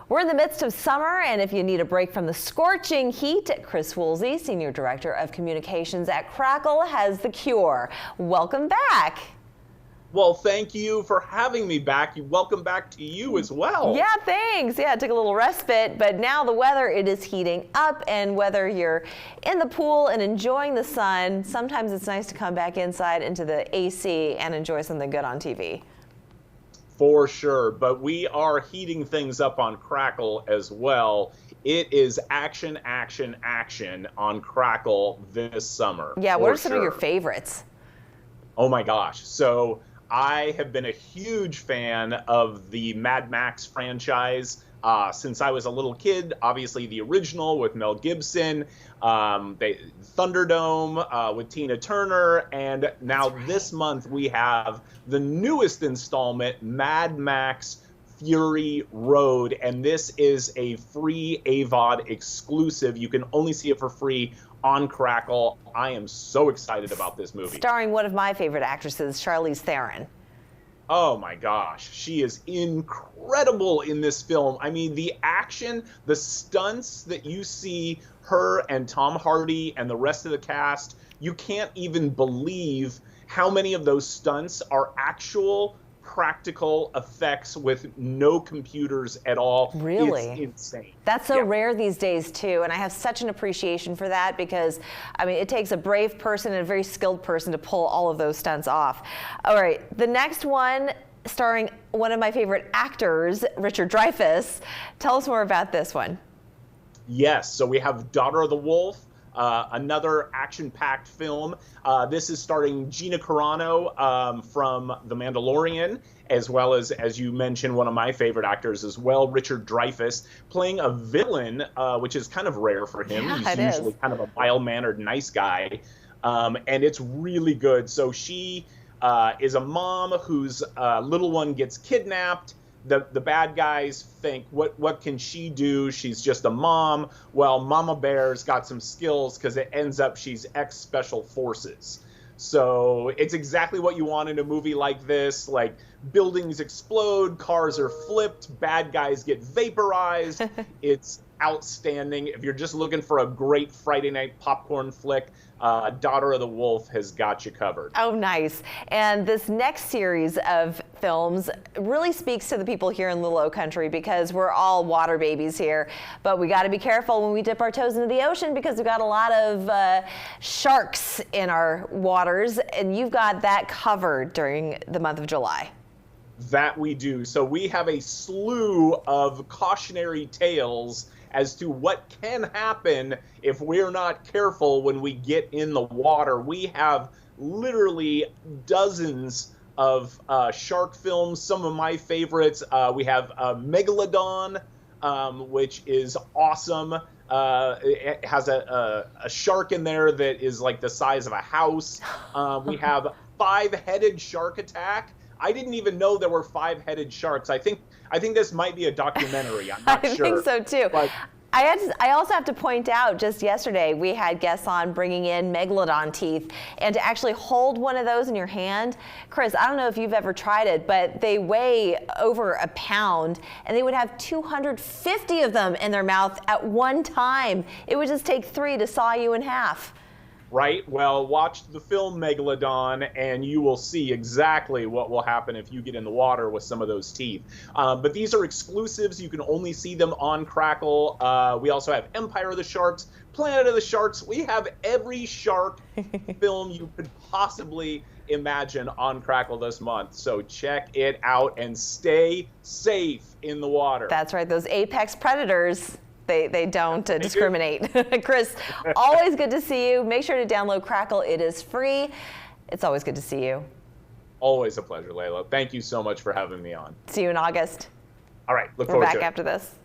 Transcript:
We're in the midst of summer, and if you need a break from the scorching heat, Chris Woolsey, Senior Director of Communications at Crackle, has the cure. Welcome back. Well, thank you for having me back. Welcome back to you as well. Yeah, thanks. Yeah, it took a little respite, but now the weather, it is heating up, and whether you're in the pool and enjoying the sun, sometimes it's nice to come back inside into the AC and enjoy something good on TV. For sure, but we are heating things up on Crackle as well. It is action, action, action on Crackle this summer. Yeah, what are some of your favorites? Oh my gosh. So I have been a huge fan of the Mad Max franchise since I was a little kid. Obviously, the original with Mel Gibson, Thunderdome with Tina Turner, and now this month we have the newest installment, Mad Max Fury Road, and this is a free AVOD exclusive. You can only see it for free on Crackle. I am so excited about this movie. Starring one of my favorite actresses, Charlize Theron. Oh my gosh, she is incredible in this film. I mean, the action, the stunts that you see her and Tom Hardy and the rest of the cast, you can't even believe how many of those stunts are actual practical effects with no computers at all. Really? It's insane. That's so rare these days too, and I have such an appreciation for that because, I mean, it takes a brave person and a very skilled person to pull all of those stunts off. All right, the next one, starring one of my favorite actors, Richard Dreyfuss. Tell us more about this one. Yes, so we have Daughter of the Wolf, another action-packed film. This is starring Gina Carano from The Mandalorian, as well as you mentioned, one of my favorite actors as well, Richard Dreyfuss, playing a villain, which is kind of rare for him. Yeah, He's usually kind of a mild-mannered, nice guy, and it's really good. So she is a mom whose little one gets kidnapped. The bad guys think, what can she do? She's just a mom. Well, Mama Bear's got some skills because it ends up she's ex-special forces. So it's exactly what you want in a movie like this. Like, buildings explode, cars are flipped, bad guys get vaporized. It's outstanding. If you're just looking for a great Friday night popcorn flick, Daughter of the Wolf has got you covered. Oh, nice. And this next series of films really speaks to the people here in the Low Country because we're all water babies here, but we got to be careful when we dip our toes into the ocean because we've got a lot of sharks in our waters, and you've got that covered during the month of July. That we do. So we have a slew of cautionary tales as to what can happen if we're not careful when we get in the water. We have literally dozens of shark films. Some of my favorites, we have Megalodon, which is awesome. It has a shark in there that is like the size of a house. We have Five-Headed Shark Attack. I didn't even know there were five-headed sharks. I think this might be a documentary. I'm not sure. I think so too. But I also have to point out, just yesterday we had guests on bringing in Megalodon teeth, and to actually hold one of those in your hand, Chris, I don't know if you've ever tried it, but they weigh over a pound, and they would have 250 of them in their mouth at one time. It would just take 3 to saw you in half. Right? Well, watch the film Megalodon, and you will see exactly what will happen if you get in the water with some of those teeth. But these are exclusives. You can only see them on Crackle. We also have Empire of the Sharks, Planet of the Sharks. We have every shark film you could possibly imagine on Crackle this month. So check it out and stay safe in the water. That's right. Those apex predators. They don't discriminate. Chris, always good to see you. Make sure to download Crackle. It is free. It's always good to see you. Always a pleasure, Layla. Thank you so much for having me on. See you in August. All right. Look forward to it. We're back after this.